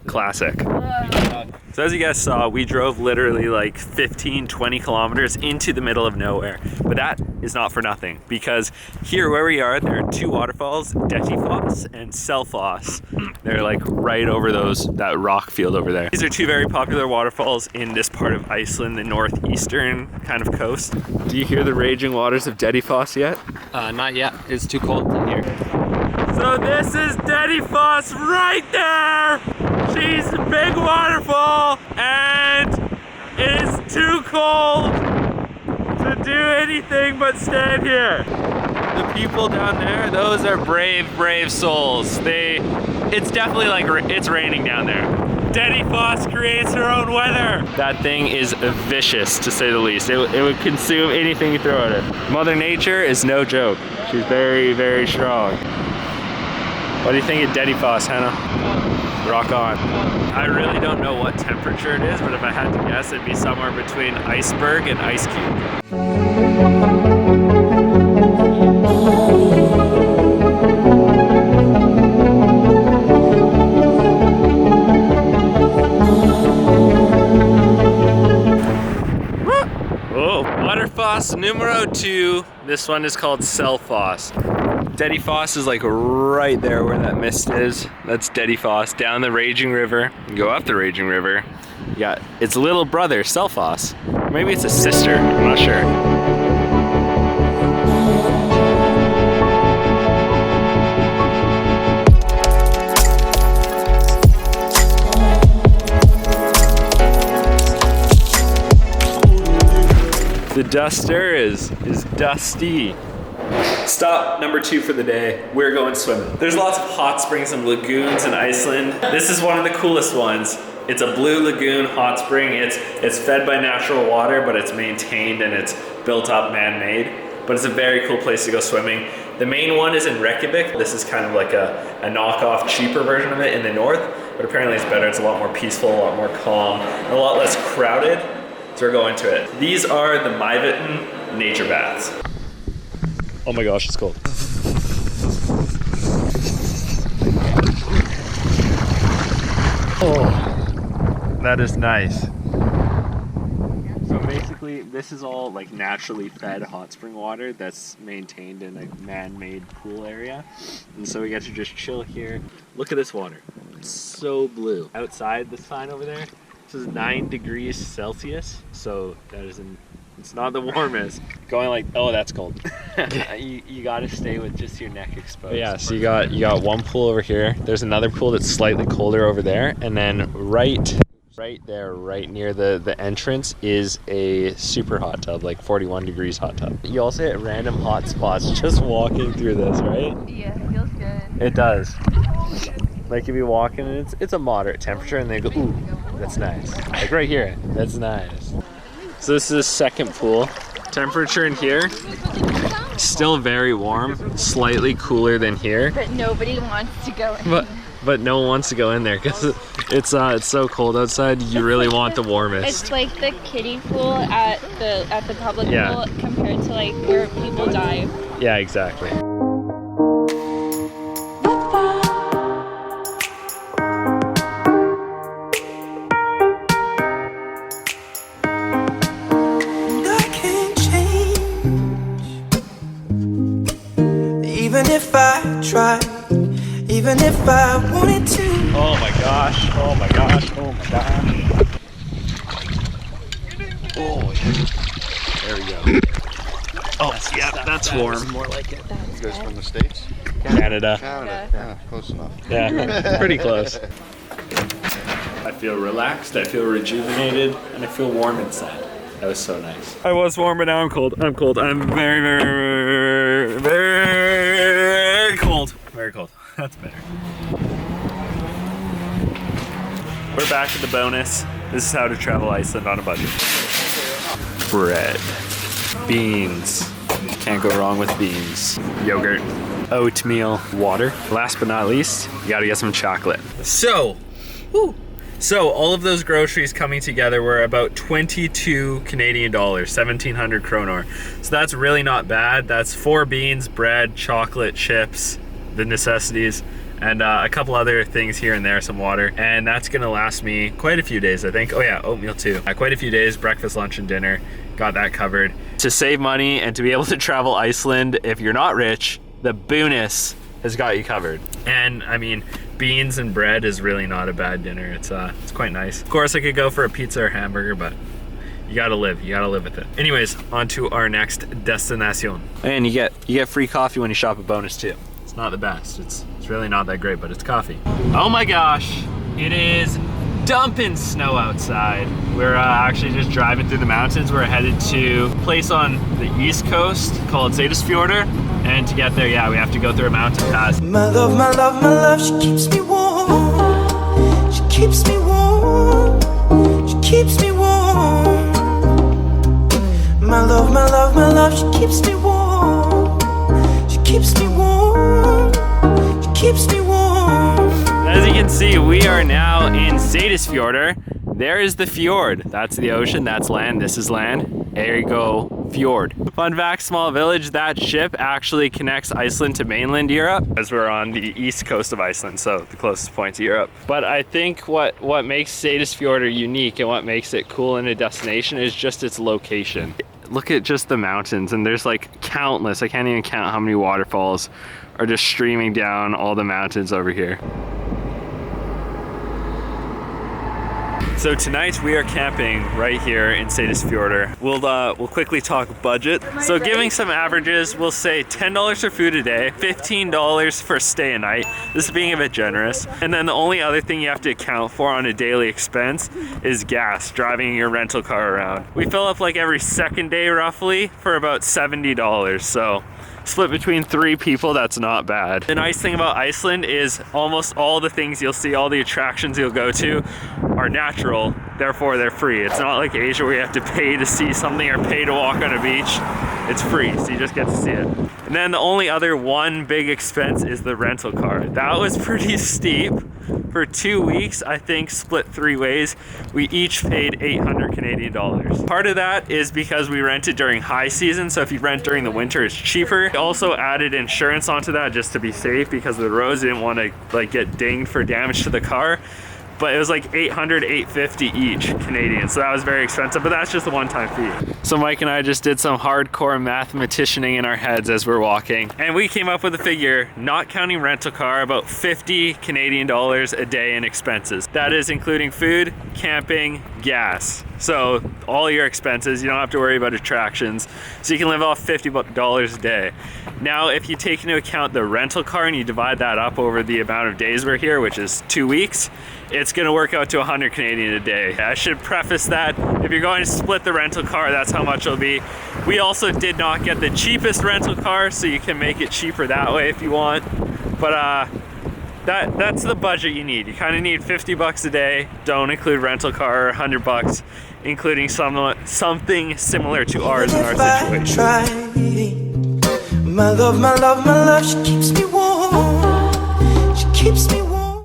Classic. So as you guys saw, we drove literally like 15-20 kilometers into the middle of nowhere, but that is not for nothing, because here where we are, there are two waterfalls, Dettifoss and Selfoss. They're like right over that rock field over there. These are two very popular waterfalls in this part of Iceland, the northeastern kind of coast. Do you hear the raging waters of Dettifoss yet? Not yet. It's too cold to hear. So this is Dettifoss right there! She's a big waterfall, and it is too cold to do anything but stand here. The people down there, those are brave, brave souls. It's definitely like it's raining down there. Dettifoss creates her own weather. That thing is vicious, to say the least. It would consume anything you throw at it. Mother Nature is no joke. She's very, very strong. What do you think of Dettifoss, Hannah? Rock on. I really don't know what temperature it is, but if I had to guess, it'd be somewhere between iceberg and ice cube. Oh, Waterfoss numero 2. This one is called Selfoss. Dettifoss is like right there where that mist is. That's Dettifoss. Down the raging river, you go up the raging river. You got its little brother, Selfoss. Maybe it's a sister, I'm not sure. The duster is dusty. Stop number 2 for the day. We're going swimming. There's lots of hot springs and lagoons in Iceland. This is one of the coolest ones. It's a blue lagoon hot spring. It's fed by natural water, but it's maintained and it's built up man-made. But it's a very cool place to go swimming. The main one is in Reykjavik. This is kind of like a knockoff, cheaper version of it in the north, but apparently it's better. It's a lot more peaceful, a lot more calm, and a lot less crowded. So we're going to it. These are the Mývatn nature baths. Oh my gosh, it's cold. Oh, that is nice. So basically, this is all like naturally fed hot spring water that's maintained in a man-made pool area. And so we get to just chill here. Look at this water. It's so blue. Outside, the sign over there, this is 9 degrees Celsius. So that is it's not the warmest. Going like, oh, that's cold. you got to stay with just your neck exposed. Yeah, so you got one pool over here. There's another pool that's slightly colder over there, and then right there, right near the entrance, is a super hot tub, like 41 degrees hot tub. You also hit random hot spots just walking through this, right? Yeah, it feels good. It does. Like if you walk in, and it's a moderate temperature, and they go, ooh, that's nice. Like right here, that's nice. So this is the second pool. Temperature in here, still very warm, slightly cooler than here. But nobody wants to go in. But no one wants to go in there because it's so cold outside. You really want the warmest. It's like the kiddie pool at the public pool compared to like where people dive. Yeah, exactly. Even if I tried, even if I wanted to. Oh my gosh, oh my gosh, oh my gosh. Oh, there we go. Oh, yeah, that's warm. More like it. You guys from the States? Canada. Yeah, close enough. Yeah, pretty close. I feel relaxed, I feel rejuvenated, and I feel warm inside. That was so nice. I was warm, but now I'm cold. I'm cold. I'm very, very, very cold. Very cold. That's better. We're back to the bonus. This is how to travel Iceland on a budget. Bread. Beans. Can't go wrong with beans. Yogurt. Oatmeal. Water. Last but not least, you gotta get some chocolate. So, So all of those groceries coming together were about 22 Canadian dollars, 1,700 kronor. So that's really not bad. That's 4 beans, bread, chocolate, chips, the necessities, and a couple other things here and there, some water. And that's gonna last me quite a few days, I think. Oh yeah, oatmeal too. Quite a few days, breakfast, lunch, and dinner. Got that covered. To save money and to be able to travel Iceland if you're not rich, the Boonis has got you covered. And I mean, beans and bread is really not a bad dinner. It's quite nice. Of course, I could go for a pizza or hamburger, but you gotta live with it. Anyways, on to our next destination. And you get free coffee when you shop at Bonus too. It's not the best. It's really not that great, but it's coffee. Oh my gosh, it is dumping snow outside. We're actually just driving through the mountains. We're headed to a place on the east coast called Seyðisfjörður. And to get there, yeah, we have to go through a mountain pass. My love, my love, my love, she keeps me warm. She keeps me warm. She keeps me warm. My love, my love, my love, she keeps me warm. She keeps me warm. She keeps me warm. As you can see, we are now in Seyðisfjörður. There is the fjord. That's the ocean, that's land, this is land. There you go, fjord. Fun fact, small village, that ship actually connects Iceland to mainland Europe, as we're on the east coast of Iceland, so the closest point to Europe. But I think what makes Seyðisfjörður unique and what makes it cool in a destination is just its location. Look at just the mountains, and there's like countless, I can't even count how many waterfalls are just streaming down all the mountains over here. So tonight we are camping right here in Seyðisfjörður. We'll quickly talk budget. So giving some averages, we'll say $10 for food a day, $15 for stay a night. This is being a bit generous. And then the only other thing you have to account for on a daily expense is gas, driving your rental car around. We fill up like every second day roughly for about $70. So split between 3 people, that's not bad. The nice thing about Iceland is almost all the things you'll see, all the attractions you'll go to are natural, therefore they're free. It's not like Asia where you have to pay to see something or pay to walk on a beach. It's free, so you just get to see it. And then the only other one big expense is the rental car. That was pretty steep. For 2 weeks, I think split 3 ways, we each paid 800 Canadian dollars. Part of that is because we rented during high season, so if you rent during the winter, it's cheaper. We also added insurance onto that just to be safe because the roads didn't want to like get dinged for damage to the car. But it was like 800, 850 each Canadian, so that was very expensive, but that's just a one-time fee. So Mike and I just did some hardcore mathematicianing in our heads as we're walking, and we came up with a figure, not counting rental car, about 50 Canadian dollars a day in expenses. That is including food, camping, gas. So all your expenses, you don't have to worry about attractions. So you can live off $50 a day. Now, if you take into account the rental car and you divide that up over the amount of days we're here, which is 2 weeks, it's gonna work out to 100 Canadian a day. I should preface that if you're going to split the rental car, that's how much it'll be. We also did not get the cheapest rental car, so you can make it cheaper that way if you want. But that's the budget you need. You kind of need 50 bucks a day. Don't include rental car, 100 bucks, including something similar to ours in our situation. My love, my love, my love, she keeps me warm. She keeps me warm.